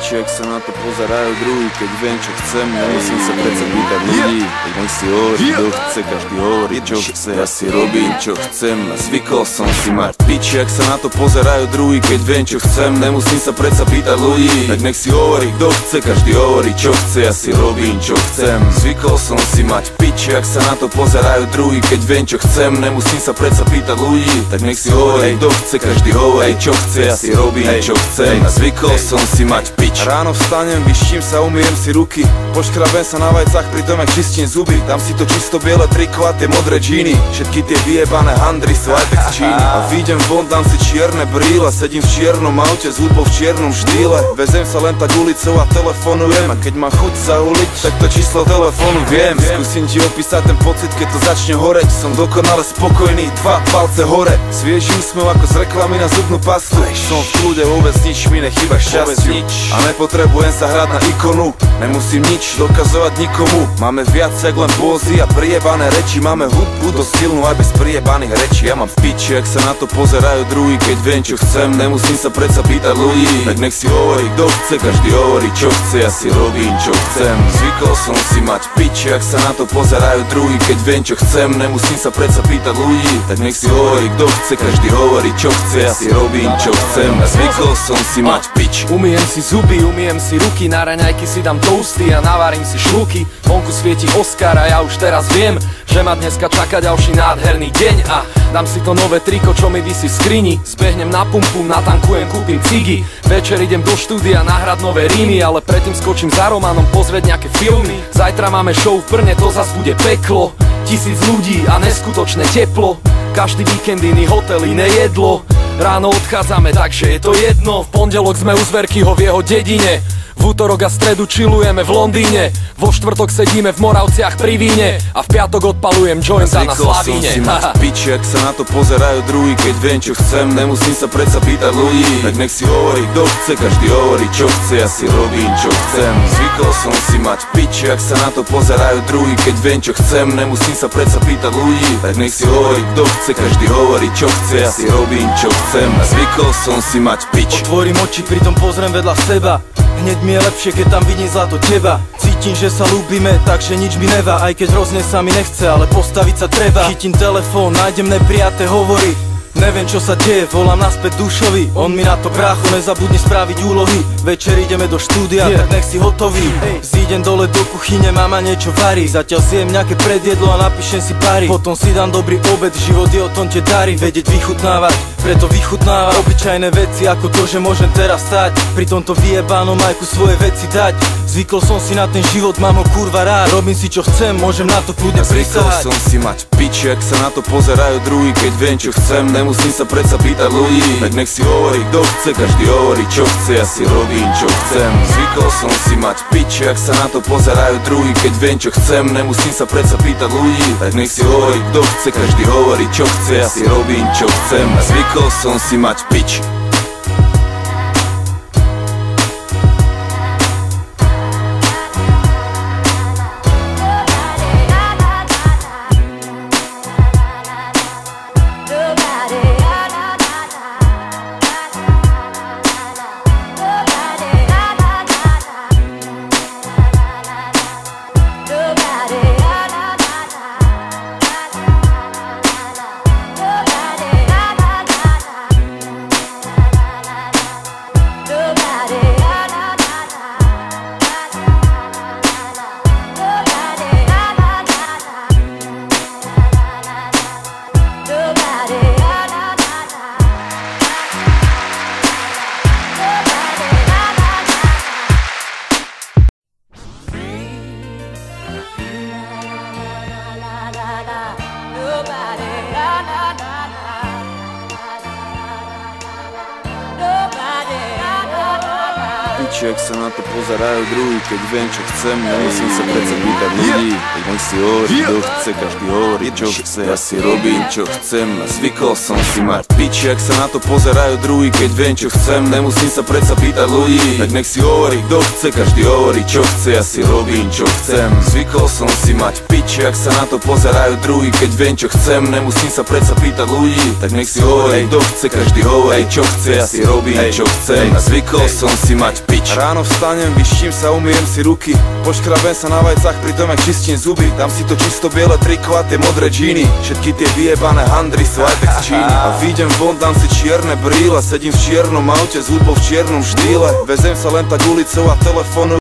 piči, ak sa na to pozerajú druhý. Keď viem, čo chcem, nemusím sa predsa pýtať ľudí. Nech si hovorí, kto chce, každý hovorí, čo chce. Ja si robím, čo chcem a zvykol som si mať piči, ak sa na to pozerajú druhý. Keď viem, čo chcem, nemusím sa predsa pýtať ľudí. Tak nech si hovorí, kto chce, každý hovorí, čo chce. Ja si robím, čo chcem. Zvykol som si mať piči, ak sa na to pozerajú druhý. Keď viem, čo chcem, nemusím sa predsa pýtať ľudí. Tak nech si hovorí, kto chce, každý hovorí, čo chce. Ja si robím, čo chcem a zvykol som si mať pič. Ráno vstanem, vyším sa, umyjem si ruky, poškrabem sa na vajcach, pritom jak čistím zuby. Dám si to čisto biele triko a tie modré džíny. Všetky tie vyjebané handry sú Apex z Číny. A výjdem von, dám si čierne brýle, sedím v čiernom aute s hudbou v čiernom štýle. Vezem sa len tak ulicou a telefonujem. A keď mám chuť zauliť, tak to číslo telefónu viem. Skúsim ti opísať ten pocit, keď to začne horeť. Som dokonale spokojný, dva palce hore. Svieži úsmev ako z reklamy na zubnú pastu. Som v kľude, vôbec nič mi nechýba šťastiu. A nepotrebujem sa hrať na ikonu, nemusím nič dokazovať nikomu. Máme viac jak len pózy a priebané reči. Máme hudbu dosť silnú aj bez priebaných rečí. Ja mám v piči, ak sa na to pozerajú druhý. Keď viem, čo chcem, nemusím sa predsa pýtať ľudí. Tak nech si hovorí, kto chce, každý hovorí, čo chce. Ja si robím, čo chcem. Zvykol som si mať piči, ak sa na to pozerajú druhý. Keď viem, čo chcem, nemusím sa predsa pýtať ľudí. Tak nech si hovorí, kto chce, každý hovorí, čo chce. Ja si robím, čo chcem. A zvykol som si mať pič. Umyjem si zuby, umyjem si ruky, na raňajky si dám toasty a navarím si šľuky. Vonku svieti Oscar a ja už teraz viem, že ma dneska čaká ďalší nádherný deň. A dám si to nové triko, čo mi visí v skrini. Zbehnem na pumpu, natankujem, kúpim cigy. Večer idem do štúdia nahrať nové rímy, ale predtým skočím za Romanom pozrieť nejaké filmy. Zajtra máme show v Brne, to zas bude peklo. 1000 ľudí a neskutočné teplo. Každý víkend iný hotel, iné jedlo. Ráno odchádzame, takže je to jedno. V pondelok sme u Zverkyho v jeho dedine. V útorok a stredu chillujeme v Londýne. Vo štvrtok sedíme v Moravciach pri víne. A v piatok odpalujem jointa na Slavíne. Zvykol som si mať piči, ak sa na to pozerajú druhý. Keď viem, čo chcem, nemusím sa predsa pýtať ľudí. Tak nech si hovorí, kto chce, každý hovorí, čo chce. Ja si robím, čo chcem. Zvykol som si mať piči, ak sa na to pozerajú druhý. Keď viem, čo chcem, nemusím sa predsa pýtať ľudí. Tak nech si hovorí, kto chce, každý hovorí, čo chce. Ja si robím, čo chcem. A zvykol som si mať pič. Otvorím oči, pritom pozriem vedľa seba. Hneď mi je lepšie, keď tam vidím zlato teba. Cítim, že sa ľúbime, takže nič mi nevá. Aj keď hrozne sa mi nechce, ale postaviť sa treba. Chytím telefón, nájdem neprijaté hovory. Neviem, čo sa deje, volám naspäť Dušovi. On mi na to, brácho, nezabudni spraviť úlohy. Večer ideme do štúdia, tak nech si hotový. Zídem dole do kuchyne, mama niečo varí. Zatiaľ zjem nejaké predjedlo a napíšem si pary. Potom si dám dobrý obed, život je o tom tie dary. Vedieť vychutnávať, preto vychutnávam obyčajné veci, ako to, že môžem teraz stať. Pri tomto vyjebánom majku svoje veci dať. Zvykol som si na ten život, mám ho kurva rád. Robím si čo chcem, môžem na to kľudne prisahať. Zvykol som si mať piči, ak sa na to pozerajú druhý. Keď viem, čo chcem, nemusím sa predsa pýtať ľudí. Tak nech si hovorí, kto chce, každý hovorí, čo chce. Ja si robím, čo chcem. Zvykol som si mať piči, ak sa na to pozerajú druhý. Keď viem, čo chcem, nemusím sa predsa pýtať ľudí. Tak nech si hovorí, kto chce, každý hovorí, čo chce. Ja si robím, čo chcem. A zvykol som si mať pič. Piči, ak sa na to pozerajú druhý. Keď viem, čo chcem, nemusím sa predsa pýtať ľudí. Tak nech si hovorí, kto chce, každý hovorí, čo chce. Ja si robím, čo chcem a zvykol som si mať piči, ak sa na to pozerajú druhý. Keď viem, čo chcem, nemusím sa predsa pýtať ľudí. Tak nech si hovorí, kto chce, každý hovorí, čo chce. Ja si robím, čo chcem. Zvykol som si mať piči, ak sa na to pozerajú druhý. Keď viem, čo chcem, nemusím sa predsa pýtať ľudí. Tak nech si hovorí, kto chce, každý hovorí, čo chce. Ja si robím, čo chcem a zvykol som si mať pič. Ráno vstanem, vyštím sa, umyjem si ruky, poškrabem sa na vajcach, pritom jak čistím zuby. Dám si to čisto biele triko a tie modré džíny, všetky tie vyjebané handry sú aj z Číny. A výjdem von, dám si čierne brýle, sedím v čiernom aute s hudbou v čiernom štýle. Vezem sa len tak ulicou a telefonu